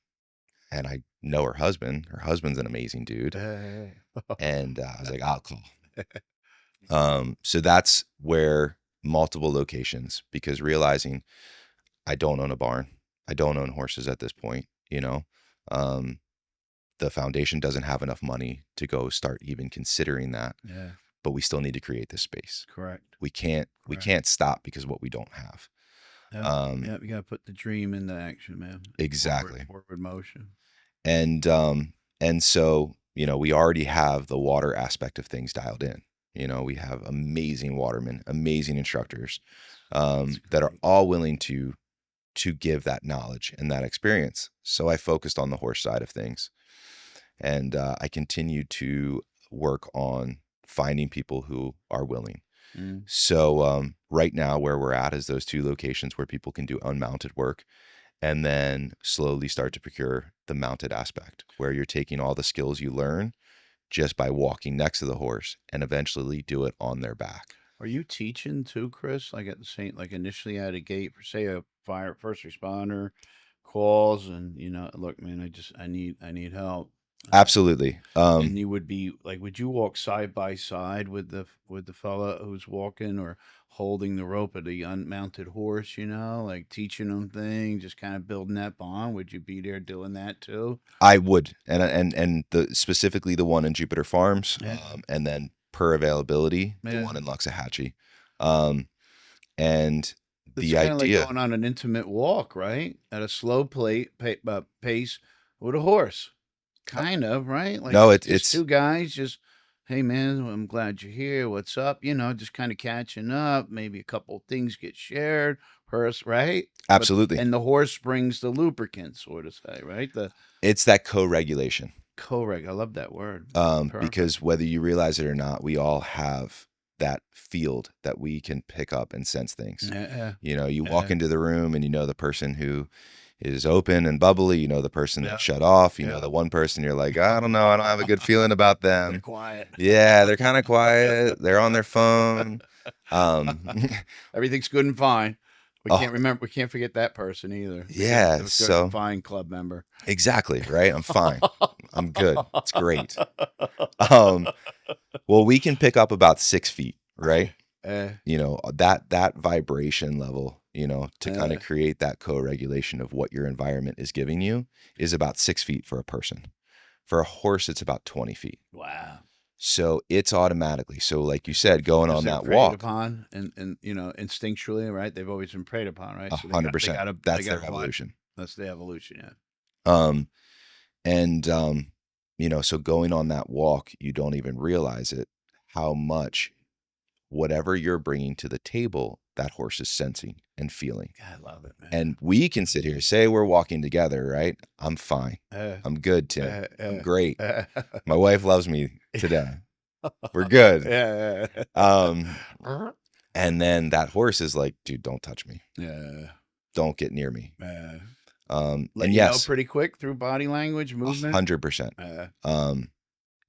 And I know her husband. Her husband's an amazing dude. And I was like, I'll call. So that's where multiple locations, because realizing I don't own a barn. I don't own horses at this point, the foundation doesn't have enough money to go start even considering that. Yeah. But we still need to create this space. Correct. We can't stop because of what we don't have. Yeah, you gotta put the dream into action, man. Exactly. Forward motion. And so, we already have the water aspect of things dialed in. We have amazing watermen, amazing instructors that are all willing to give that knowledge and that experience. So I focused on the horse side of things. And I continue to work on finding people who are willing. So right now where we're at is those two locations where people can do unmounted work, and then slowly start to procure the mounted aspect, where you're taking all the skills you learn just by walking next to the horse and eventually do it on their back. Are you teaching too, Chris? Like at the same, like initially out of gate for say a first responder calls and look, man, I need help. Absolutely. And you would be like, would you walk side by side with the fella who's walking or holding the rope of the unmounted horse? Like teaching them things, just kind of building that bond. Would you be there doing that too? I would, and specifically the one in Jupiter Farms, and then per availability, the one in Loxahatchee, and it's kind of like going on an intimate walk, right? At a slow pace with a horse. Kind of, right? Like no, it's two guys just, hey man, I'm glad you're here. What's up? Just kind of catching up. Maybe a couple things get shared. Horse, right? Absolutely. And the horse brings the lubricant, sort of say, right? It's that co-regulation. I love that word. Because whether you realize it or not, we all have that field that we can pick up and sense things. You walk into the room and the person who is open and bubbly, the person that shut off, the one person you're like, I don't know, I don't have a good feeling about them. They're quiet. Yeah, they're kind of quiet. They're on their phone. Everything's good and fine. We can't forget that person either. Yeah, so fine club member. Exactly, right? I'm fine. I'm good. It's great. Well, we can pick up about 6 feet, right? That vibration level, to kind of create that co-regulation of what your environment is giving you is about 6 feet for a person. For a horse, it's about 20 feet. Wow. So it's automatically. So like you said, going on that preyed walk. upon and instinctually, right? They've always been preyed upon, right? 100%. That's their evolution. That's the evolution, yeah. So going on that walk, you don't even realize it, how much whatever you're bringing to the table, that horse is sensing and feeling. God, I love it, man. And we can sit here, say we're walking together, right? I'm fine. I'm good, Tim. I'm great. My wife loves me today. We're good. And then that horse is like, dude, don't touch me. Don't get near me. And yes, pretty quick through body language, movement. 100%.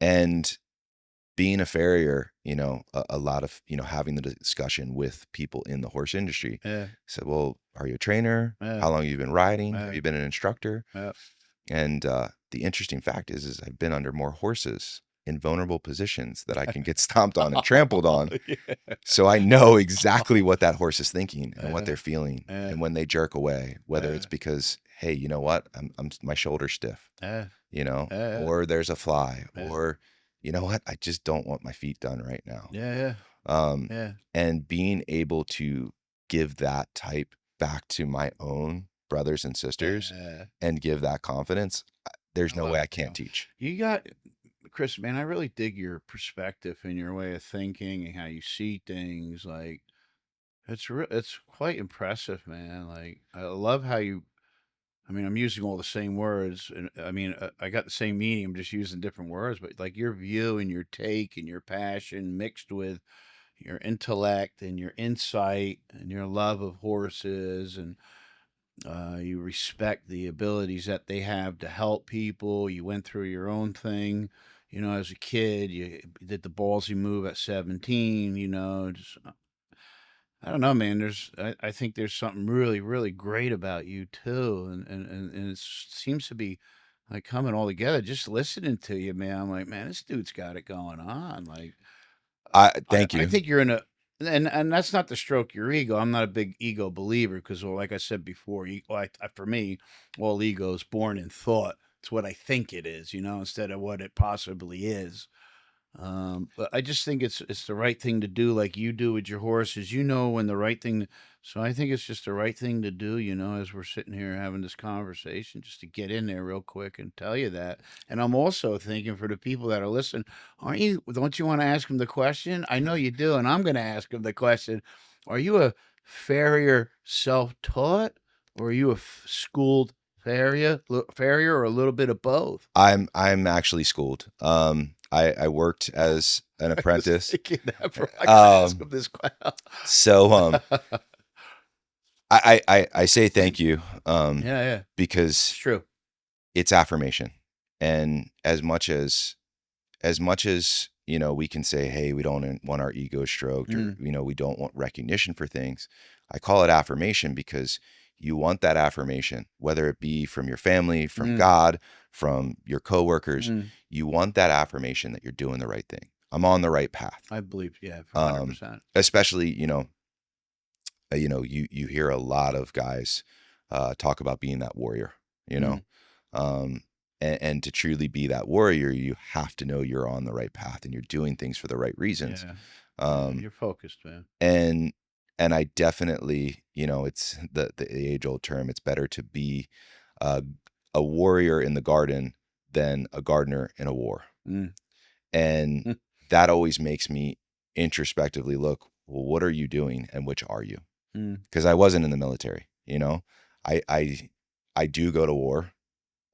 And being a farrier, a lot of, having the discussion with people in the horse industry. Said, well, are you a trainer? How long have you been riding? Have you been an instructor? And the interesting fact is I've been under more horses in vulnerable positions that I can get stomped on and trampled on. So I know exactly what that horse is thinking and what they're feeling. And when they jerk away, whether it's because, hey, you know what? I'm my shoulder's stiff, or there's a fly, or you know what? I just don't want my feet done right now. And being able to give that type back to my own brothers and sisters Yeah. and give that confidence, there's I no love way I it, can't teach. You got, Chris, man, I really dig your perspective and your way of thinking and how you see things. Like, it's quite impressive, man. Like, I love how you, I mean, I'm using all the same words, and I mean, I got the same meaning. I'm just using different words, but like your view and your take and your passion mixed with your intellect and your insight and your love of horses, and you respect the abilities that they have to help people. You went through your own thing, as a kid. You did the ballsy move at 17. Just, I don't know, man. I think there's something really, really great about you too, and it seems to be like coming all together. Just listening to you, man. I'm like, man, this dude's got it going on. Like, I I thank I you. think you're in a, and that's not to stroke your ego. I'm not a big ego believer because, well, like I said before, for me, all ego is born in thought. It's what I think it is, instead of what it possibly is. But I just think it's the right thing to do, like you do with your horses. When the right thing. So I think it's just the right thing to do. As we're sitting here having this conversation, just to get in there real quick and tell you that. And I'm also thinking for the people that are listening, aren't you? Don't you want to ask them the question? I know you do, and I'm going to ask them the question. Are you a farrier self-taught, or are you a schooled farrier, or a little bit of both? I'm actually schooled. I worked as an I was apprentice. thinking that, bro. I gotta ask him this question. So I say thank you Yeah, yeah, it's because true. it's affirmation. And as much as we can say, hey, we don't want our ego stroked, or Mm, we don't want recognition for things. I call it affirmation because you want that affirmation, whether it be from your family, from mm, God, from your coworkers. mm. You want that affirmation that you're doing the right thing. I'm on the right path. I believe, yeah, for um 100%. Especially, you hear a lot of guys talk about being that warrior, you know Mm, um and to truly be that warrior, you have to know you're on the right path and you're doing things for the right reasons. yeah, yeah. um You're focused, man. and and I definitely, it's the age old term, it's better to be a, a warrior in the garden than a gardener in a war. Mm, And mm, that always makes me introspectively look, well, what are you doing and which are you? mm. Because I wasn't in the military. I do go to war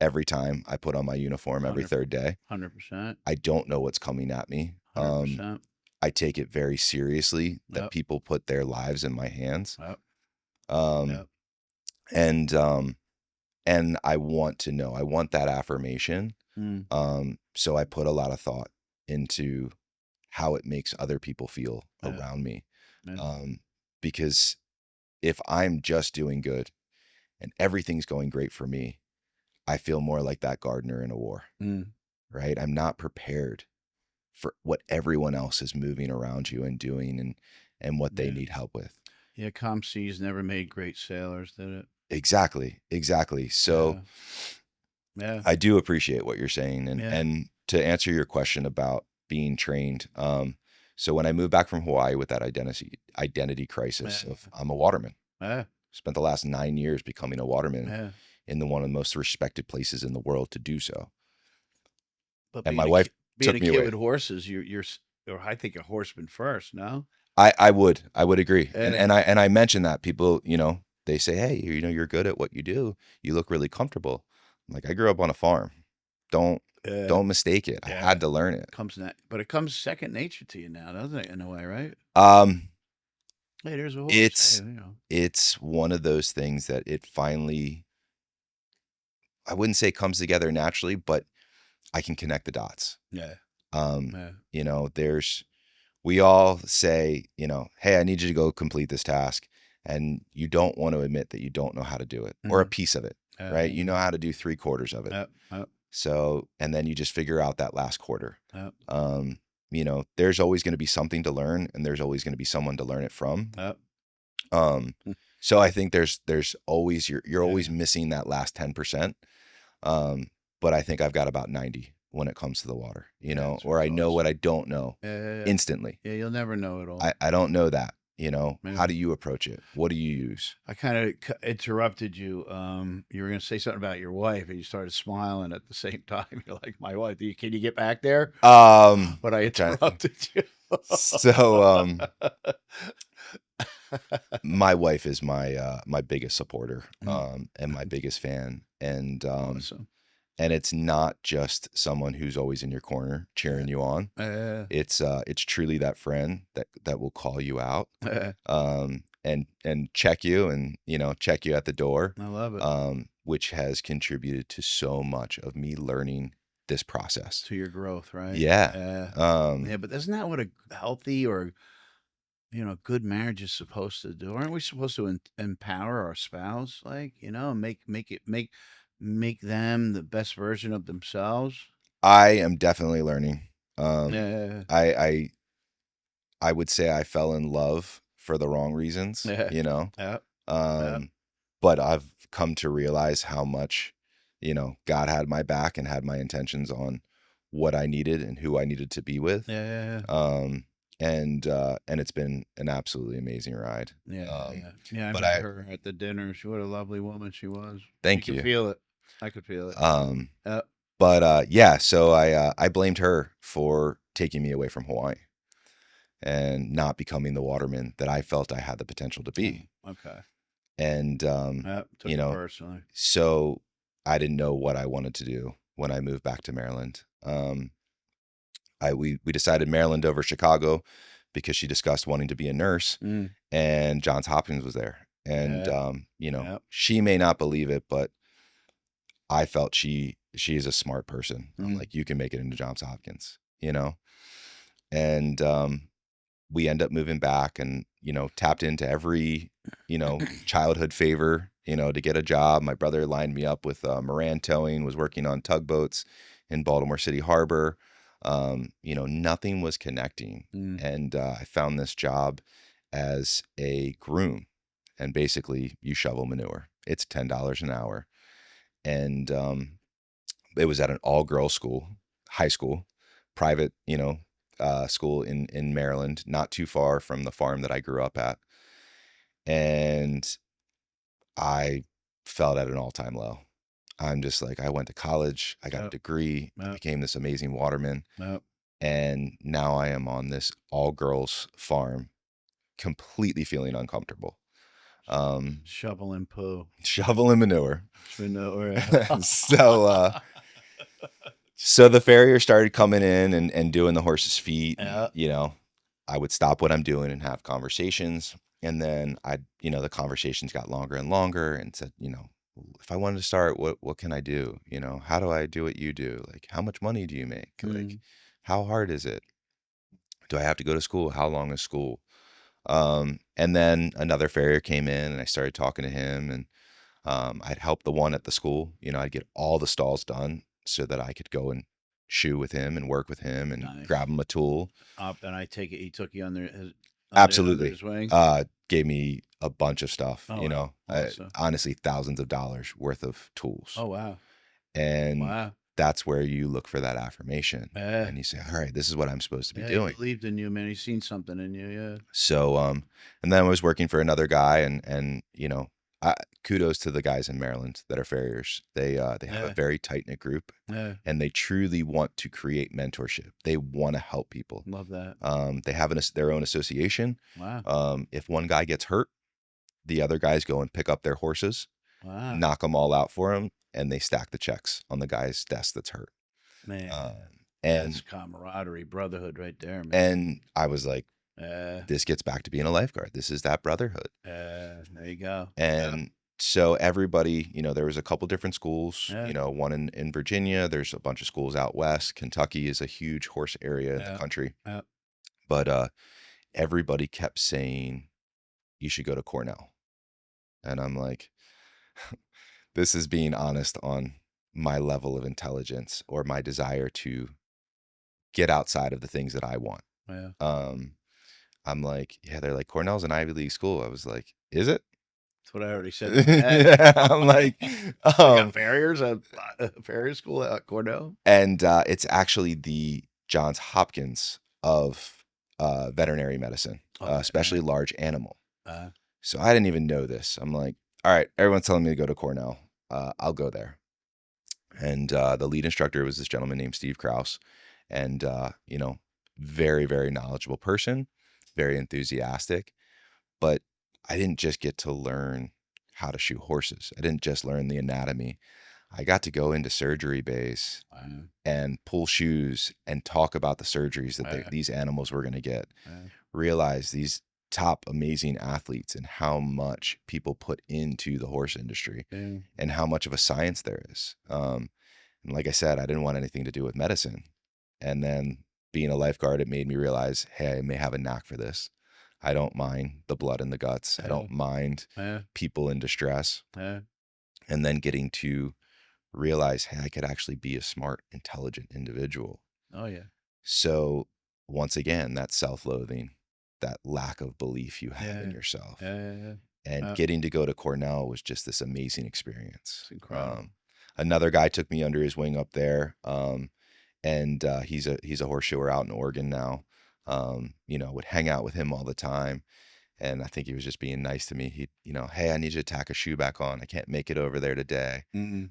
every time I put on my uniform every 100, third day. 100%, I don't know what's coming at me. 100%. I take it very seriously that Yep, people put their lives in my hands. yep, Um, yep. and um, and I want to know. I want that affirmation. Mm, So I put a lot of thought into how it makes other people feel yeah, around me. yeah, Um, because if I'm just doing good and everything's going great for me, I feel more like that gardener in a war, mm, right? I'm not prepared for what everyone else is moving around you and doing, and what they yeah. need help with. Yeah, calm seas never made great sailors, did it? Exactly, exactly. So Yeah, yeah, I do appreciate what you're saying, and yeah, and to answer your question about being trained, so when I moved back from Hawaii with that identity crisis yeah, of I'm a waterman, yeah, spent the last 9 years becoming a waterman yeah. in one of the most respected places in the world to do so, But and my wife being took a me kid away. with horses, or I think a horseman first. No. I would agree, and Yeah, and I mentioned that people, they say, hey, you're good at what you do, you look really comfortable. I'm like, I grew up on a farm. Don't yeah, don't mistake it. I yeah. had to learn it. But it comes second nature to you now, doesn't it? In a way, right? Um, Hey, there's a horse. Hey, it's it's one of those things that it finally, I wouldn't say comes together naturally, but I can connect the dots. Yeah, Um, yeah. there's we all say, hey, I need you to go complete this task. And you don't want to admit that you don't know how to do it or a Mm, piece of it, yeah, right? You know how to do 3/4 of it. yeah, yeah, So, and then you just figure out that last quarter. yeah, Um, there's always going to be something to learn and there's always going to be someone to learn it from. yeah, Um, mm, so I think there's always, you're always yeah. missing that last 10%. But I think I've got about 90 when it comes to the water, That's or I know what awesome. I don't know Yeah, yeah, yeah. instantly. Yeah, you'll never know it all. I don't know that. You know, how Yeah. do you approach it? What do you use? I kind of interrupted you. You were going to say something about your wife, and you started smiling at the same time. You're like, "My wife, can you get back there?" But I I'm trying to think. interrupted you. So, my wife is my biggest supporter, Mm, and my biggest fan, awesome. and it's not just someone who's always in your corner cheering you on. Uh, It's truly that friend that will call you out, I and check you, and check you at the door, love it. which has contributed to so much of me learning this process. To your growth, right? Yeah. Uh, Um, yeah, but isn't that what a healthy or good marriage is supposed to do? Aren't we supposed to empower our spouse, like make them the best version of themselves? I am definitely learning. Yeah, I would say I fell in love for the wrong reasons, yeah, yeah, yeah, um, but I've come to realize how much, God had my back and had my intentions on what I needed and who I needed to be with. yeah, Um, and it's been an absolutely amazing ride. yeah, yeah, Um, yeah. Yeah, I but met I her at the dinner. What a lovely woman she was. You Thank could you. feel it. I could feel it. Um, Yeah, yeah, so I blamed her for taking me away from Hawaii and not becoming the waterman that I felt I had the potential to be. okay. And Yeah, you took it know, personally. so I didn't know what I wanted to do when I moved back to Maryland. We decided Maryland over Chicago because she discussed wanting to be a nurse, Mm, and Johns Hopkins was there. And yeah, yeah. she may not believe it, but I felt she is a smart person. I'm Mm, like, you can make it into Johns Hopkins, and we end up moving back, and tapped into every childhood favor, to get a job. My brother lined me up with Moran Towing, was working on tugboats in Baltimore City Harbor. Nothing was connecting, mm. and I found this job as a groom, and basically you shovel manure. It's $10 an hour, and it was at an all-girls school, high school, private, school in Maryland, not too far from the farm that I grew up at. And I felt at an all-time low. I'm just like, I went to college, I got a Yep, degree, I yep, became this amazing waterman, yep. and now I am on this all-girls farm, completely feeling uncomfortable. Um, Shovel and poo. Shoveling manure. Manure. So So the farrier started coming in and doing the horse's feet, and Yeah. I would stop what I'm doing and have conversations, and then the conversations got longer and longer, and said, if I wanted to start, what can I do? How do I do what you do? Like, how much money do you make? Like, Mm. how hard is it? Do I have to go to school? How long is school? And then another farrier came in, and I started talking to him, and I'd help the one at the school. I'd get all the stalls done so that I could go and shoe with him and work with him and grab Nice. him a tool. And I take it he took you under Absolutely. his wing. Gave me a bunch of stuff, Oh wow. Awesome. honestly, thousands of dollars worth of tools. Oh wow. And Wow. that's where you look for that affirmation, Yeah. and you say, all right, this is what I'm supposed to be Yeah, he doing. believed in you, man. He's seen something in you, yeah. So, and then I was working for another guy, and I, kudos to the guys in Maryland that are farriers. They have a Yeah. very tight knit group, Yeah. and they truly want to create mentorship. They want to help people. Love that. They have their own association. Wow. If one guy gets hurt, the other guys go and pick up their horses, Wow. knock them all out for him, and they stack the checks on the guy's desk that's hurt. Man. Um, That's and camaraderie, brotherhood right there, man. and I was like, Uh, this gets back to being a lifeguard. This is that brotherhood. there you go. Yeah. And so everybody, there was a couple different schools, Yeah. one in Virginia. There's a bunch of schools out west. Kentucky is a huge horse area in the Yeah. country. Yeah. But everybody kept saying, you should go to Cornell. And I'm like, this is being honest on my level of intelligence or my desire to get outside of the things that I want. Yeah. Um, I'm like, yeah, they're like, Cornell's an Ivy League school. I was like, is it? That's what I already said in my head. Yeah, I'm like, They got um, farriers at farrier school at Cornell. and it's actually the Johns Hopkins of veterinary medicine, Okay. especially large animal. Uh, So I didn't even know this. I'm like, all right, everyone's telling me to go to Cornell. I'll go there. And the lead instructor was this gentleman named Steve Kraus, and very very knowledgeable person, very enthusiastic. But I didn't just get to learn how to shoe horses. I didn't just learn the anatomy. I got to go into surgery bays uh, and pull shoes and talk about the surgeries that uh, these animals were going to get. uh, Realize these top amazing athletes and how much people put into the horse industry yeah, and how much of a science there is. And like I said, I didn't want anything to do with medicine. And then being a lifeguard, it made me realize, hey, I may have a knack for this. I don't mind the blood and the guts. I yeah, don't mind yeah, people in distress. yeah. And then getting to realize, hey, I could actually be a smart, intelligent individual. Oh yeah. So once again, that self-loathing, that lack of belief you have in Yeah. yourself. Yeah. Yeah. And Yeah. getting to go to Cornell was just this amazing It's experience. incredible. Another guy took me under his wing up there. And he's a horseshoer out in Oregon now. Would hang out with him all the time. And I think he was just being nice to me. Hey, I need you to tack a shoe back on. I can't make it over there today. Mm-mm.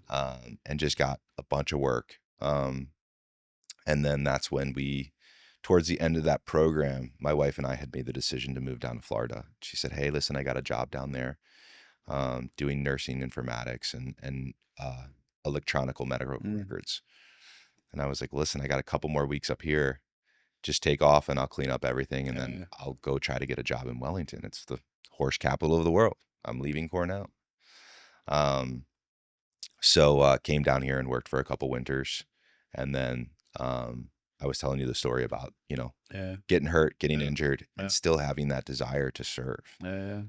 And just got a bunch of work. And then that's when towards the end of that program, my wife and I had made the decision to move down to Florida. She said, "Hey, listen, I got a job down there, doing nursing informatics and electronical medical Mm. records." And I was like, "Listen, I got a couple more weeks up here. Just take off and I'll clean up everything, and then Yeah. I'll go try to get a job in Wellington. It's the horse capital of the world. I'm leaving Cornell." Um, so came down here and worked for a couple winters, and then I was telling you the story about Yeah. getting hurt, getting Yeah. injured, and Yeah. still having that desire to serve, Yeah.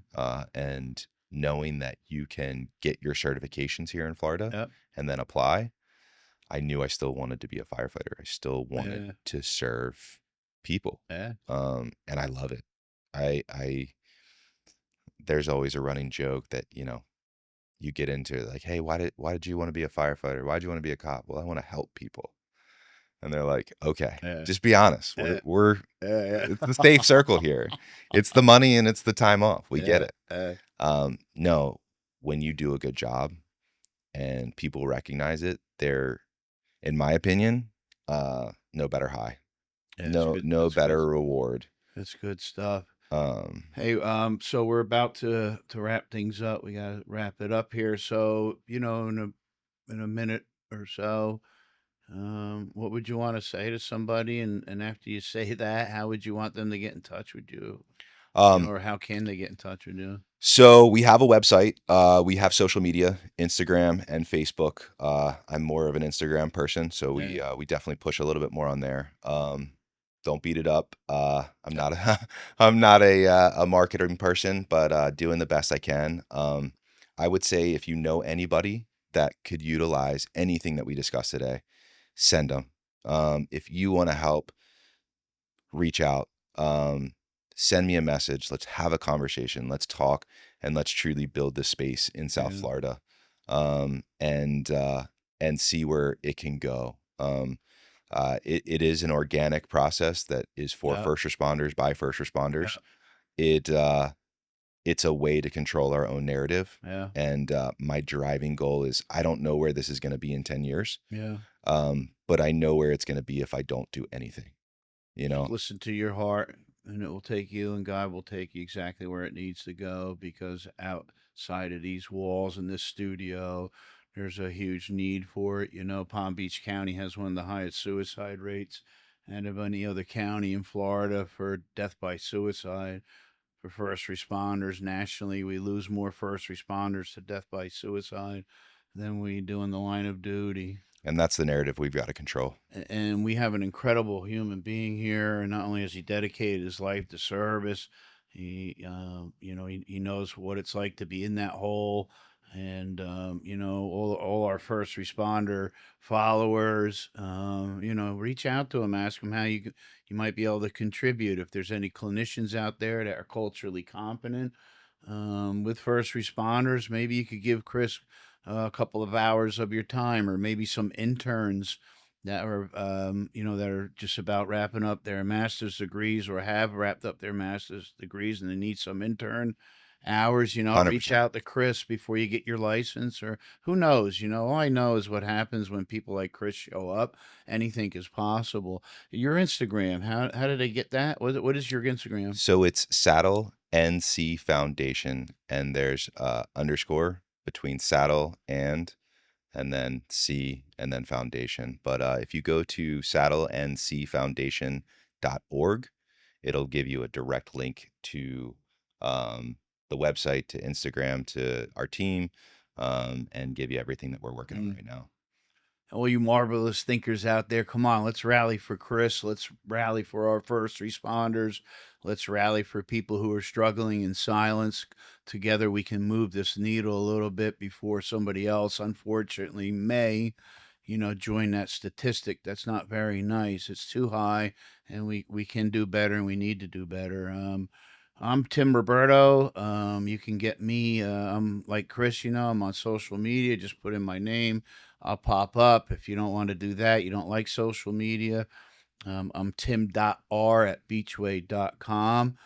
and knowing that you can get your certifications here in Florida Yeah. and then apply. I knew I still wanted to be a firefighter. I still wanted Yeah. to serve people, Yeah. and I love it. I There's always a running joke that you get into, like, hey, why did you want to be a firefighter? Why did you want to be a cop? Well, I want to help people. And they're like, okay, Yeah. just be honest. Yeah. We're Yeah. It's the safe circle here. It's the money and it's the time off. We get Yeah. it. Yeah. No, when you do a good job and people recognize it, they're, in my opinion, no better high. Yeah. It's No, good. no That's good. better reward. That's good stuff. Um, Hey, so we're about to wrap things up. We gotta wrap it up here. So, in a minute or so, what would you want to say to somebody? And after you say that, how would you want them to get in touch with you? um, Or how can they get in touch with you? So we have a website. We have social media, Instagram and Facebook. I'm more of an Instagram person, so Yeah. we definitely push a little bit more on there. Don't beat it up. I'm Yeah. not a I'm not a marketing person, but doing the best I can. I would say if you know anybody that could utilize anything that we discussed today, send them. If you want to help, reach out, send me a message. Let's have a conversation. Let's talk, and let's truly build this space in South Yeah. Florida, and see where it can go. It is an organic process that is for Yeah. first responders by first responders. Yeah. It it's a way to control our own narrative. Yeah. And my driving goal is, I don't know where this is going to be in 10 years, Yeah. but I know where it's going to be if I don't do anything. You Just know, listen to your heart, and it will take you, and God will take you exactly where it needs to go, because outside of these walls in this studio, there's a huge need for it. Palm Beach County has one of the highest suicide rates out of any other county in Florida for death by suicide. For first responders nationally, we lose more first responders to death by suicide than we do in the line of duty. and that's the narrative we've got to control. And we have an incredible human being here. And not only has he dedicated his life to service, he knows what it's like to be in that hole. And all our first responder followers, reach out to him, ask him how you might be able to contribute. If there's any clinicians out there that are culturally competent, with first responders, maybe you could give Chris a couple of hours of your time, or maybe some interns that are that are just about wrapping up their master's degrees or have wrapped up their master's degrees and they need some intern hours. 100%. Reach out to Chris before you get your license, or who knows. All I know is what happens when people like Chris show up. Anything is possible. Your Instagram, how did they get that? What is your Instagram? So it's Saddle NC Foundation, and there's underscore between saddle and then C and then foundation. But if you go to saddleandcfoundation.org, it'll give you a direct link to the website, to Instagram, to our team, and give you everything that we're working on right now. All you marvelous thinkers out there, come on, let's rally for Chris. Let's rally for our first responders. Let's rally for people who are struggling in silence. Together we can move this needle a little bit before somebody else, unfortunately, may, join that statistic. That's not very nice. It's too high, and we can do better, and we need to do better. I'm Tim Roberto. You can get me. I'm like Chris, I'm on social media. Just put in my name. I'll pop up. If you don't want to do that, you don't like social media, I'm tim.r@beachway.com.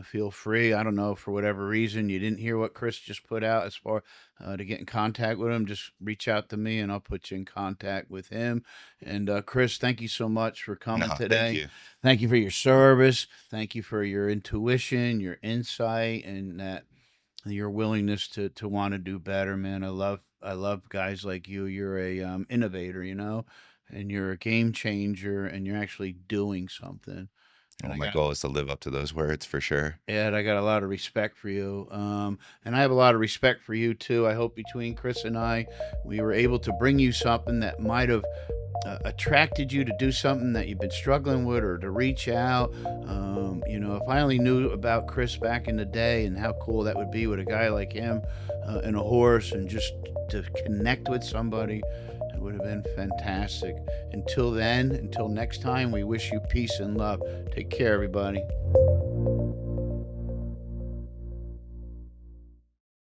Feel free. I don't know, for whatever reason you didn't hear what Chris just put out as far to get in contact with him, just reach out to me and I'll put you in contact with him. And Chris, thank you so much for coming No, today. thank you. Thank you for your service. Thank you for your intuition, your insight, and that your willingness to want to do better, man. I love guys like you. You're a innovator, and you're a game changer, and you're actually doing something. And Well, my goal is to live up to those words for sure. I got a lot of respect for you, and I have a lot of respect for you too. I hope between Chris and I, we were able to bring you something that might have attracted you to do something that you've been struggling with, or to reach out. If I only knew about Chris back in the day and how cool that would be with a guy like him and a horse, and just to connect with somebody, it would have been fantastic. Until then, until next time, we wish you peace and love. Take care, everybody.